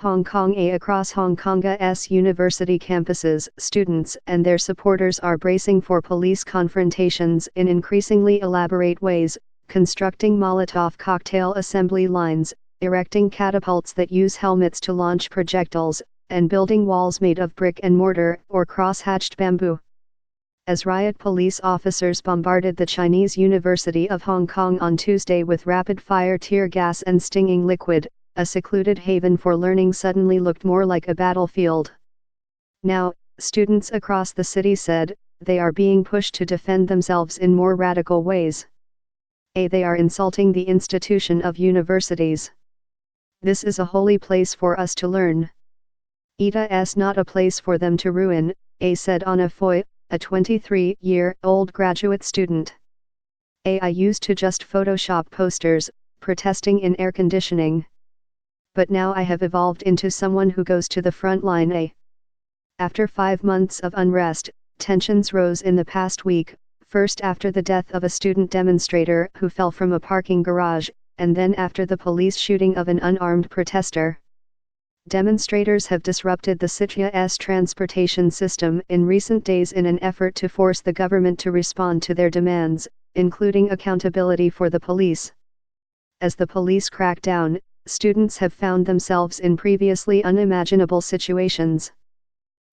Hong Kong. Across Hong Kong's university campuses, students and their supporters are bracing for police confrontations in increasingly elaborate ways, constructing Molotov cocktail assembly lines, erecting catapults that use helmets to launch projectiles, and building walls made of brick and mortar or cross-hatched bamboo. As riot police officers bombarded the Chinese University of Hong Kong on Tuesday with rapid-fire tear gas and stinging liquid, a secluded haven for learning suddenly looked more like a battlefield. Now, students across the city said, they are being pushed to defend themselves in more radical ways. They are insulting the institution of universities. This is a holy place for us to learn. It's not a place for them to ruin, said Anna Foy, a 23-year-old graduate student. I used to just Photoshop posters, protesting in air conditioning. But now I have evolved into someone who goes to the front line. After 5 months of unrest, tensions rose in the past week, first after the death of a student demonstrator who fell from a parking garage, and then after the police shooting of an unarmed protester. Demonstrators have disrupted the city's transportation system in recent days in an effort to force the government to respond to their demands, including accountability for the police. As the police crack down, students have found themselves in previously unimaginable situations.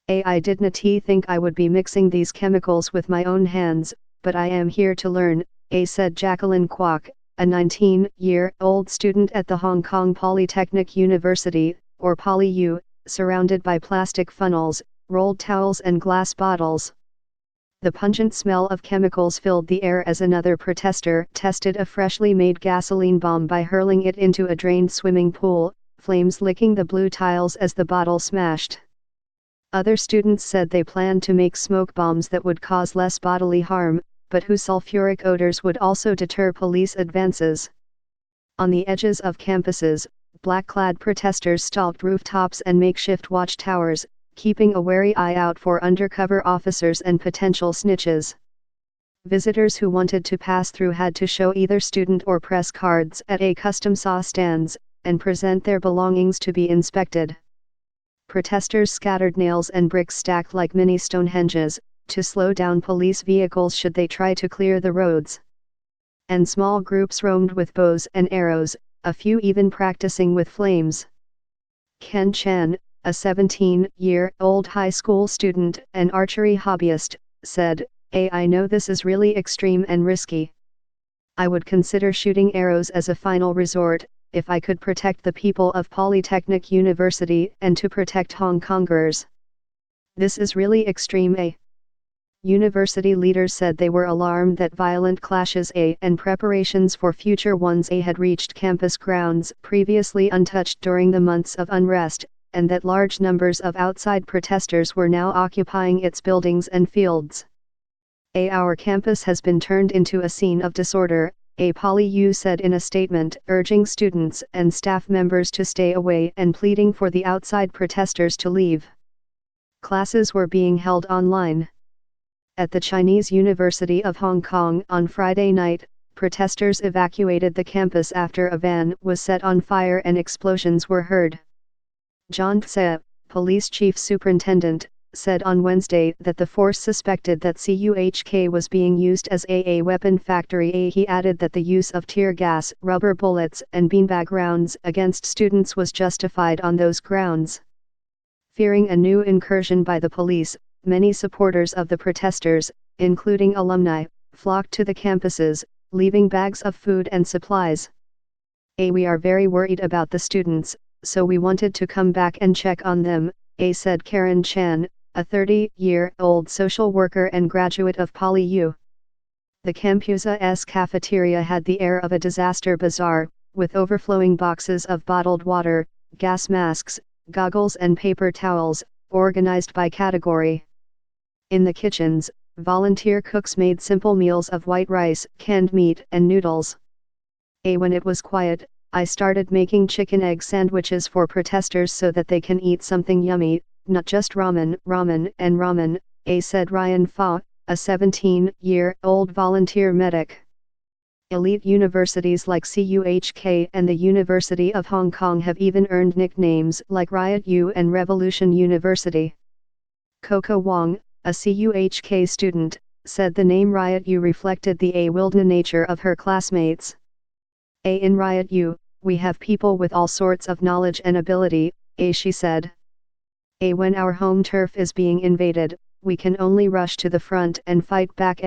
I didn't think I would be mixing these chemicals with my own hands, but I am here to learn, said Jacqueline Kwok, a 19-year-old student at the Hong Kong Polytechnic University, or PolyU, surrounded by plastic funnels, rolled towels and glass bottles. The pungent smell of chemicals filled the air as another protester tested a freshly made gasoline bomb by hurling it into a drained swimming pool, flames licking the blue tiles as the bottle smashed. Other students said they planned to make smoke bombs that would cause less bodily harm, but whose sulfuric odors would also deter police advances. On the edges of campuses, black-clad protesters stalked rooftops and makeshift watchtowers, keeping a wary eye out for undercover officers and potential snitches. Visitors who wanted to pass through had to show either student or press cards at a custom SAW stands, and present their belongings to be inspected. Protesters scattered nails and bricks stacked like mini Stonehenges, to slow down police vehicles should they try to clear the roads. And small groups roamed with bows and arrows, a few even practicing with flames. Ken Chan, a 17-year-old high school student and archery hobbyist, said, I know this is really extreme and risky. I would consider shooting arrows as a final resort, if I could protect the people of Polytechnic University and to protect Hong Kongers. This is really extreme. University leaders said they were alarmed that violent clashes and preparations for future ones had reached campus grounds previously untouched during the months of unrest, and that large numbers of outside protesters were now occupying its buildings and fields. Our campus has been turned into a scene of disorder, PolyU said in a statement, urging students and staff members to stay away and pleading for the outside protesters to leave. Classes were being held online. At the Chinese University of Hong Kong on Friday night, protesters evacuated the campus after a van was set on fire and explosions were heard. John Tse, police chief superintendent, said on Wednesday that the force suspected that CUHK was being used as a weapon factory. He added that the use of tear gas, rubber bullets and beanbag rounds against students was justified on those grounds. Fearing a new incursion by the police, many supporters of the protesters, including alumni, flocked to the campuses, leaving bags of food and supplies. We are very worried about the students, so we wanted to come back and check on them, said Karen Chan, a 30-year-old social worker and graduate of PolyU. The campus's cafeteria had the air of a disaster bazaar, with overflowing boxes of bottled water, gas masks, goggles and paper towels, organized by category. In the kitchens, volunteer cooks made simple meals of white rice, canned meat and noodles. When it was quiet, I started making chicken egg sandwiches for protesters so that they can eat something yummy, not just ramen, said Ryan Fa, a 17-year-old volunteer medic. Elite universities like CUHK and the University of Hong Kong have even earned nicknames like Riot U and Revolution University. Coco Wong, a CUHK student, said the name Riot U reflected the a-wilder nature of her classmates. In Riot U, we have people with all sorts of knowledge and ability, she said. When our home turf is being invaded, we can only rush to the front and fight back.